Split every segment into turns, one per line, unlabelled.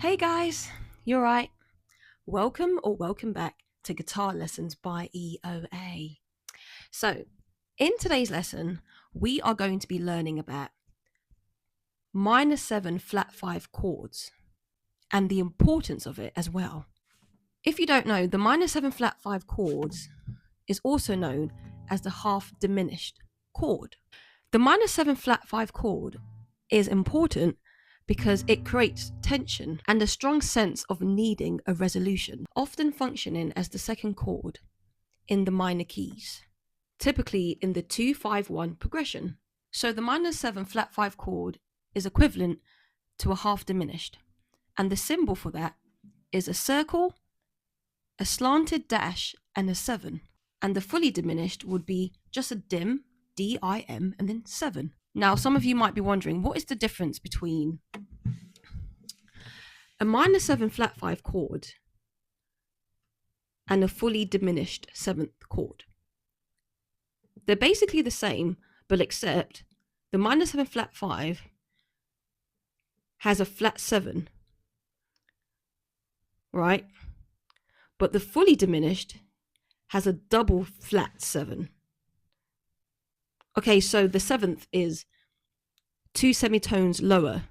Hey guys, you're right. Welcome or welcome back to Guitar Lessons by E.O.A. So, in today's lesson, we are going to be learning about minor 7 flat 5 chords and the importance of it as well. If you don't know, the minor 7 flat 5 chords is also known as the half diminished chord. The minor 7 flat 5 chord is important because it creates tension and a strong sense of needing a resolution, often functioning as the second chord in the minor keys, typically in the 2-5-1 progression. So the minor 7 flat 5 chord is equivalent to a half diminished, and the symbol for that is a circle, a slanted dash, and a 7. And the fully diminished would be just a dim, D-I-M, and then 7. Now, some of you might be wondering, what is the difference between a minor 7 flat 5 chord and a fully diminished 7th chord? They're basically the same, but except the minor 7 flat 5 has a flat 7, right? But the fully diminished has a double flat 7. Okay, so the 7th is 2 semitones lower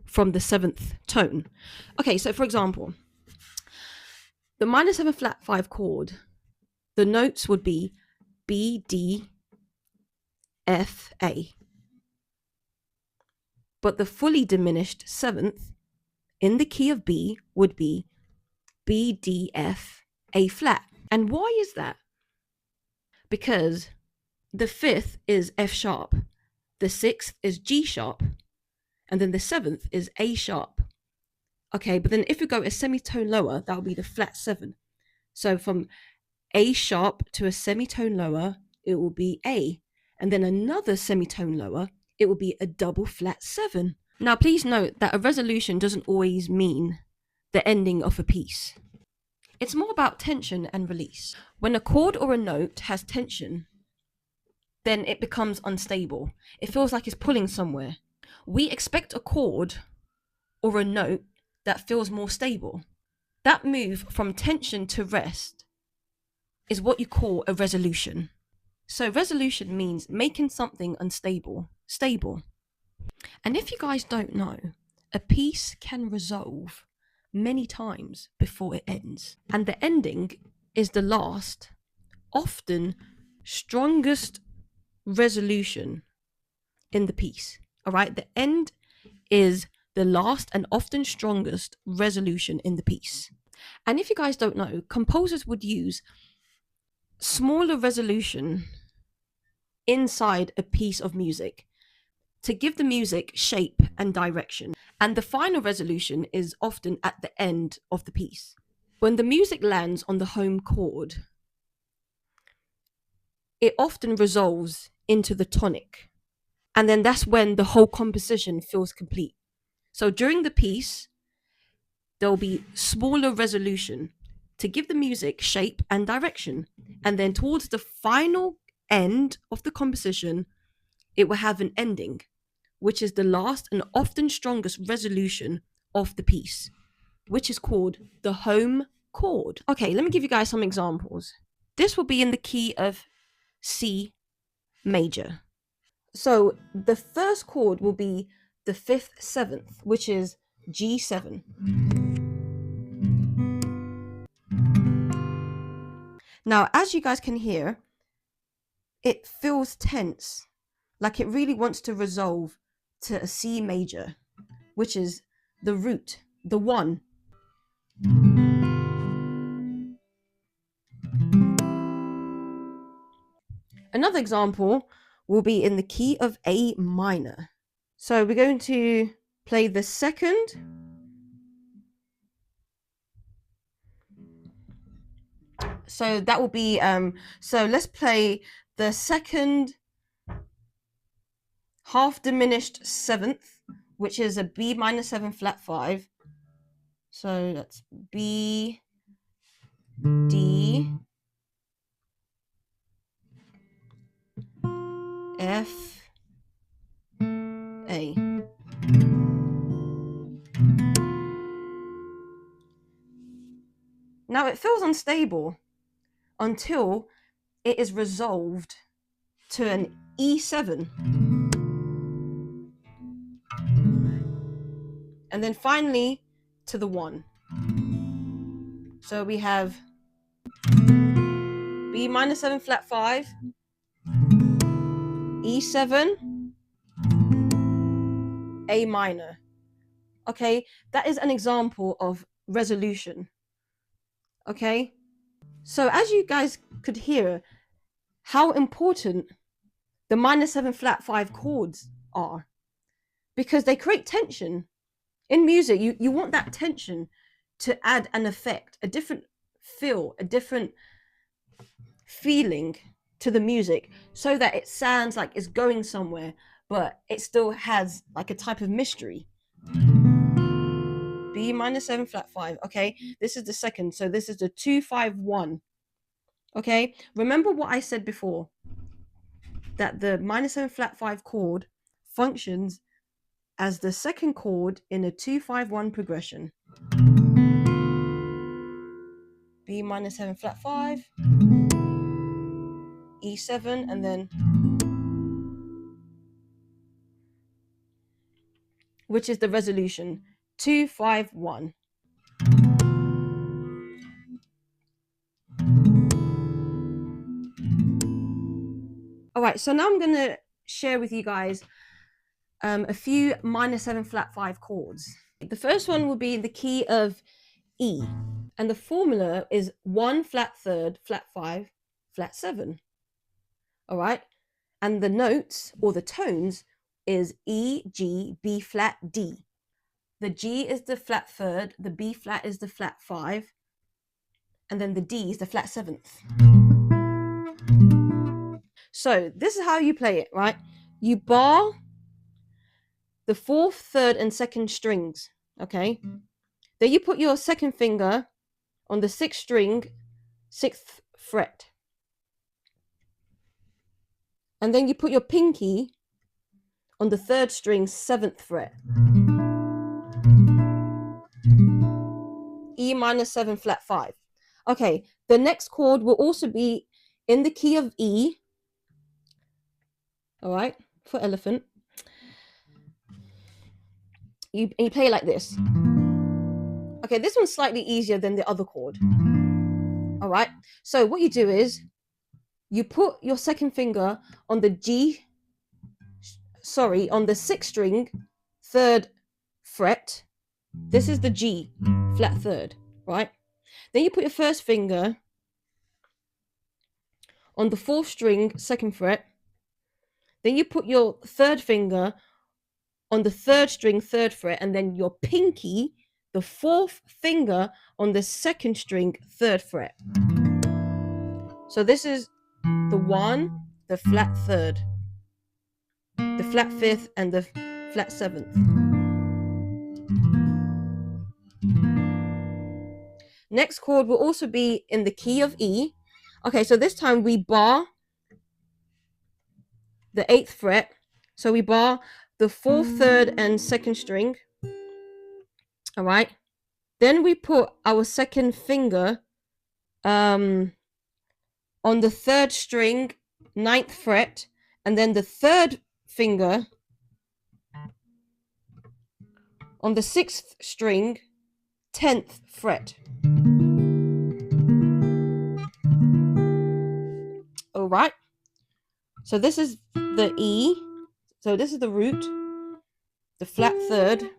from the 7th tone. Okay, so for example, the minor 7 flat 5 chord, the notes would be B, D, F, A. But the fully diminished 7th in the key of B would be B, D, F, A flat. And why is that? Because the 5th is F sharp, the 6th is G sharp, and then the 7th is A sharp. Okay, but then if we go a semitone lower, that will be the flat 7. So from A sharp to a semitone lower, it will be A. And then another semitone lower, it will be a double flat 7. Now, please note that a resolution doesn't always mean the ending of a piece. It's more about tension and release. When a chord or a note has tension, then it becomes unstable. It feels like it's pulling somewhere. We expect a chord or a note that feels more stable. That move from tension to rest is what you call a resolution. So resolution means making something unstable, stable. And if you guys don't know, a piece can resolve many times before it ends. And the ending is the last, often strongest resolution in the piece. All right, the end is the last and often strongest resolution in the piece. And if you guys don't know, composers would use smaller resolution inside a piece of music to give the music shape and direction. And the final resolution is often at the end of the piece. When the music lands on the home chord, it often resolves into the tonic. And then that's when the whole composition feels complete. So during the piece, there'll be smaller resolution to give the music shape and direction. And then towards the final end of the composition, it will have an ending, which is the last and often strongest resolution of the piece, which is called the home chord. Okay, let me give you guys some examples. This will be in the key of C major. So the first chord will be the 5th 7th, which is G7. Now, as you guys can hear, it feels tense, like it really wants to resolve to a C major, which is the root, the 1. Another example will be in the key of A minor. So we're going to play the second, so that will be so let's play the second half diminished 7th, which is a B minor 7 flat 5. So that's B, D, F, A. Now it feels unstable until it is resolved to an E7. And then finally to the 1. So we have B minor 7 flat 5, E7, A minor. Okay, that is an example of resolution. Okay, so as you guys could hear how important the minor 7 flat 5 chords are, because they create tension. In music, you want that tension to add an effect, a different feel, a different feeling to the music, so that it sounds like it's going somewhere, but it still has like a type of mystery. B minor 7 flat 5. Okay, this is the second, so this is the 2-5-1. Okay, remember what I said before, that the minor 7 flat 5 chord functions as the second chord in a 2-5-1 progression. B minor 7 flat 5, E7, and then, which is the resolution, 2-5-1. All right, so now I'm going to share with you guys a few minor 7 flat 5 chords. The first one will be in the key of E, and the formula is 1 flat third, flat 5, flat 7. All right, and the notes or the tones is E, G, B flat, D. The G is the flat third, the B flat is the flat 5, and then the D is the flat 7th. So this is how you play it, right? You bar the 4th, 3rd, and 2nd strings, okay? Then you put your second finger on the 6th string, 6th fret. And then you put your pinky on the 3rd string, 7th fret. E minor 7 flat 5. Okay, the next chord will also be in the key of E. All right, for elephant. You play like this. Okay, this one's slightly easier than the other chord. All right, so what you do is you put your second finger on the on the 6th string, 3rd fret. This is the G, flat 3rd, right? Then you put your first finger on the 4th string, 2nd fret. Then you put your 3rd finger on the 3rd string, 3rd fret, and then your pinky, the 4th finger, on the 2nd string, 3rd fret. So this is the 1, the flat 3rd, the flat 5th, and the flat 7th. Next chord will also be in the key of E. Okay, so this time we bar the 8th fret. So we bar the 4th, 3rd, and 2nd string. All right. Then we put our second finger on the 3rd string, 9th fret, and then the 3rd finger on the 6th string, 10th fret. All right. So this is the E. So this is the root, the flat 3rd,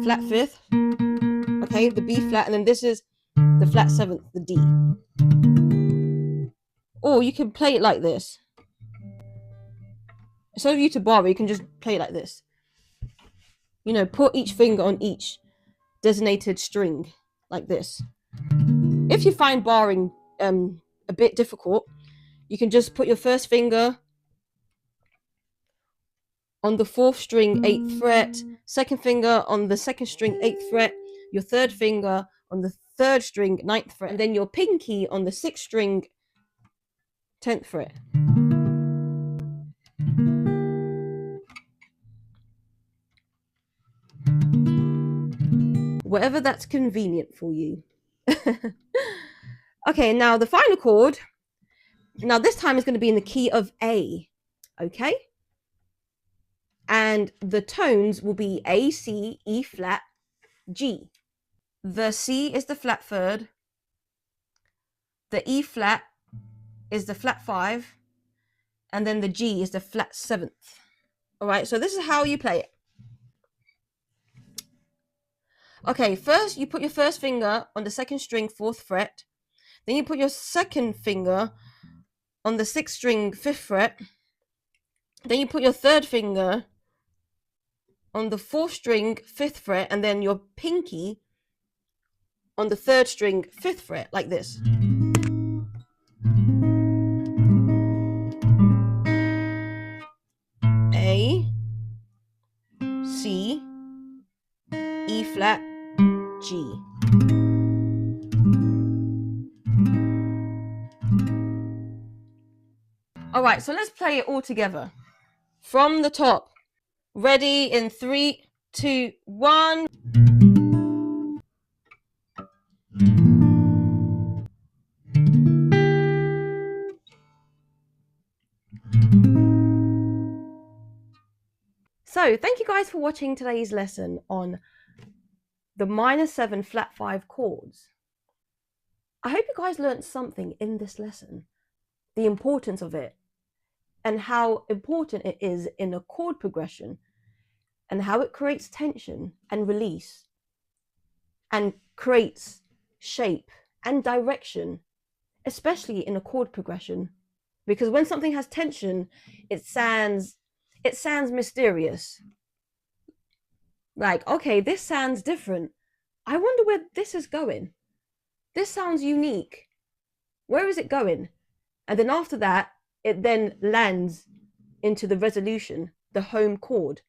flat 5th, okay, the B flat, and then this is the flat 7th, the D. Or you can play it like this. Instead of you to bar, you can just play it like this. You know, put each finger on each designated string, like this. If you find barring a bit difficult, you can just put your first finger on the 4th string, 8th fret, second finger on the 2nd string, 8th fret, your 3rd finger on the 3rd string, 9th fret, and then your pinky on the 6th string, 10th fret. whatever that's convenient for you. Okay, now the final chord, now this time is going to be in the key of A, okay? And the tones will be A, C, E flat, G. The C is the flat third, the E flat is the flat 5, and then the G is the flat 7th. All right, so this is how you play it. Okay, first you put your first finger on the 2nd string 4th fret, then you put your second finger on the 6th string 5th fret, then you put your third finger on the 4th string 5th fret, and then your pinky on the 3rd string 5th fret, like this. A, C, E flat, G. All right, so let's play it all together from the top. Ready in 3, 2, 1. So thank you guys for watching today's lesson on the minor 7 flat 5 chords. I hope you guys learned something in this lesson, the importance of it, and how important it is in a chord progression, and how it creates tension and release, and creates shape and direction, especially in a chord progression. Because when something has tension, it sounds mysterious. Like, okay, this sounds different. I wonder where this is going. This sounds unique. Where is it going? And then after that, it then lands into the resolution, the home chord.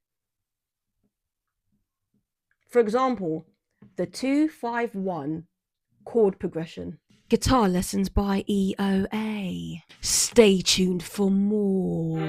For example, the 2-5-1 chord progression. Guitar lessons by E.O.A. Stay tuned for more.